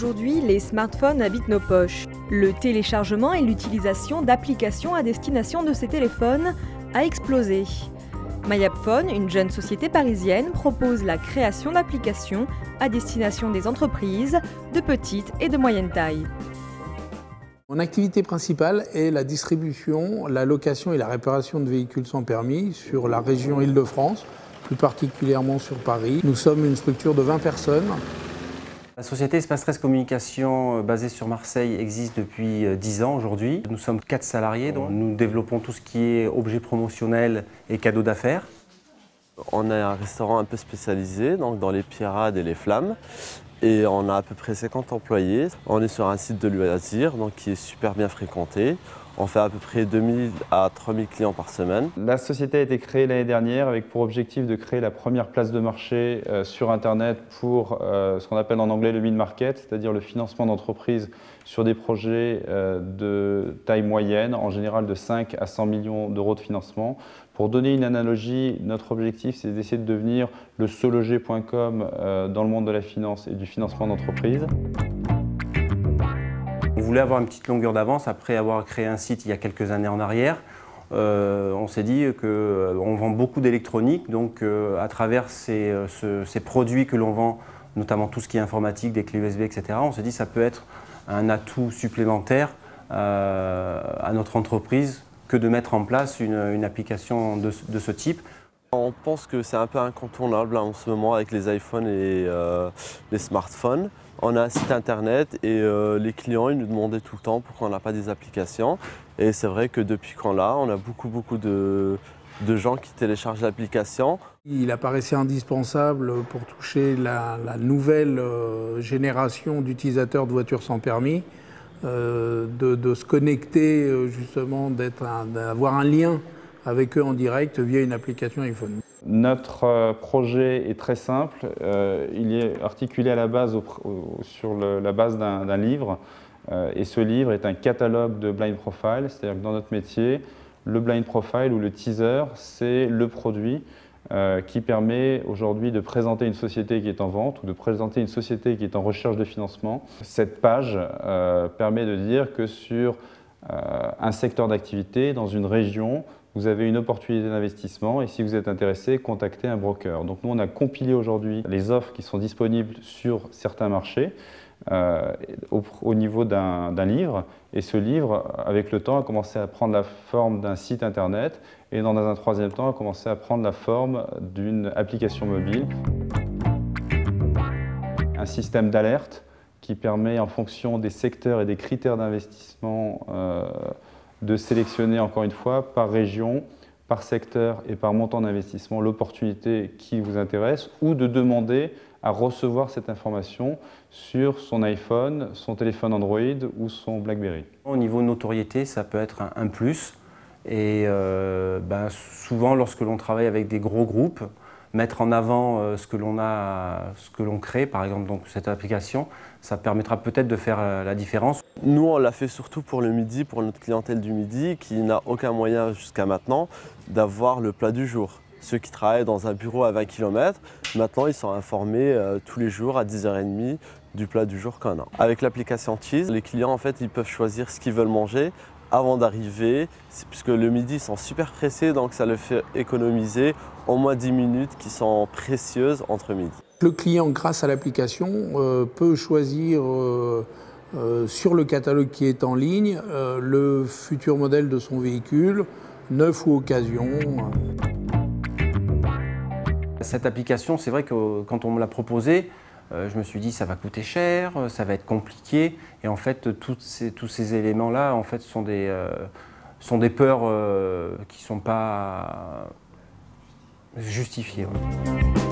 Aujourd'hui, les smartphones habitent nos poches. Le téléchargement et l'utilisation d'applications à destination de ces téléphones a explosé. MyAppFone, une jeune société parisienne, propose la création d'applications à destination des entreprises de petite et de moyenne taille. Mon activité principale est la distribution, la location et la réparation de véhicules sans permis sur la région Île-de-France, plus particulièrement sur Paris. Nous sommes une structure de 20 personnes. La société Espace 13 Communication basée sur Marseille existe depuis 10 ans aujourd'hui. Nous sommes 4 salariés, donc nous développons tout ce qui est objets promotionnels et cadeaux d'affaires. On a un restaurant un peu spécialisé donc dans les pierrades et les flammes et on a à peu près 50 employés. On est sur un site de loisirs donc, qui est super bien fréquenté. On fait à peu près 2000 à 3000 clients par semaine. La société a été créée l'année dernière avec pour objectif de créer la première place de marché sur Internet pour ce qu'on appelle en anglais le mid-market, c'est-à-dire le financement d'entreprises sur des projets de taille moyenne, en général de 5 à 100 millions d'euros de financement. Pour donner une analogie, notre objectif c'est d'essayer de devenir le sologer.com dans le monde de la finance et du financement d'entreprises. On voulait avoir une petite longueur d'avance après avoir créé un site il y a quelques années en arrière. On s'est dit qu'on vend beaucoup d'électronique, donc à travers ces produits que l'on vend, notamment tout ce qui est informatique, des clés USB, etc., on s'est dit que ça peut être un atout supplémentaire à notre entreprise que de mettre en place une application de ce type. On pense que c'est un peu incontournable en ce moment avec les iPhones et les smartphones. On a un site internet et les clients ils nous demandaient tout le temps pourquoi on n'a pas des applications. Et c'est vrai que depuis qu'on l'a, on a beaucoup de gens qui téléchargent l'application. Il apparaissait indispensable pour toucher la nouvelle génération d'utilisateurs de voitures sans permis, de se connecter justement, d'avoir un lien avec eux en direct via une application iPhone. Notre projet est très simple, il est articulé à la base sur la base d'un livre et ce livre est un catalogue de blind profile, c'est-à-dire que dans notre métier, le blind profile ou le teaser, c'est le produit qui permet aujourd'hui de présenter une société qui est en vente ou de présenter une société qui est en recherche de financement. Cette page permet de dire que sur un secteur d'activité, dans une région, vous avez une opportunité d'investissement et si vous êtes intéressé, contactez un broker. Donc nous, on a compilé aujourd'hui les offres qui sont disponibles sur certains marchés au niveau d'un livre. Et ce livre, avec le temps, a commencé à prendre la forme d'un site internet et dans un troisième temps, a commencé à prendre la forme d'une application mobile. Un système d'alerte qui permet, en fonction des secteurs et des critères d'investissement, de sélectionner encore une fois par région, par secteur et par montant d'investissement l'opportunité qui vous intéresse ou de demander à recevoir cette information sur son iPhone, son téléphone Android ou son BlackBerry. Au niveau notoriété, ça peut être un plus et souvent lorsque l'on travaille avec des gros groupes, mettre en avant ce que l'on crée, par exemple donc cette application, ça permettra peut-être de faire la différence. Nous, on l'a fait surtout pour le midi, pour notre clientèle du midi, qui n'a aucun moyen jusqu'à maintenant d'avoir le plat du jour. Ceux qui travaillent dans un bureau à 20 km, maintenant ils sont informés tous les jours à 10h30 du plat du jour qu'on a. Avec l'application Cheese, les clients en fait ils peuvent choisir ce qu'ils veulent manger avant d'arriver, puisque le midi ils sont super pressés, donc ça leur fait économiser au moins 10 minutes qui sont précieuses entre midi. Le client, grâce à l'application, peut choisir sur le catalogue qui est en ligne le futur modèle de son véhicule, neuf ou occasion. Cette application, c'est vrai que quand on me l'a proposée, je me suis dit ça va coûter cher, ça va être compliqué. Et en fait, tous ces éléments-là en fait, sont des peurs qui ne sont pas justifiées. Ouais.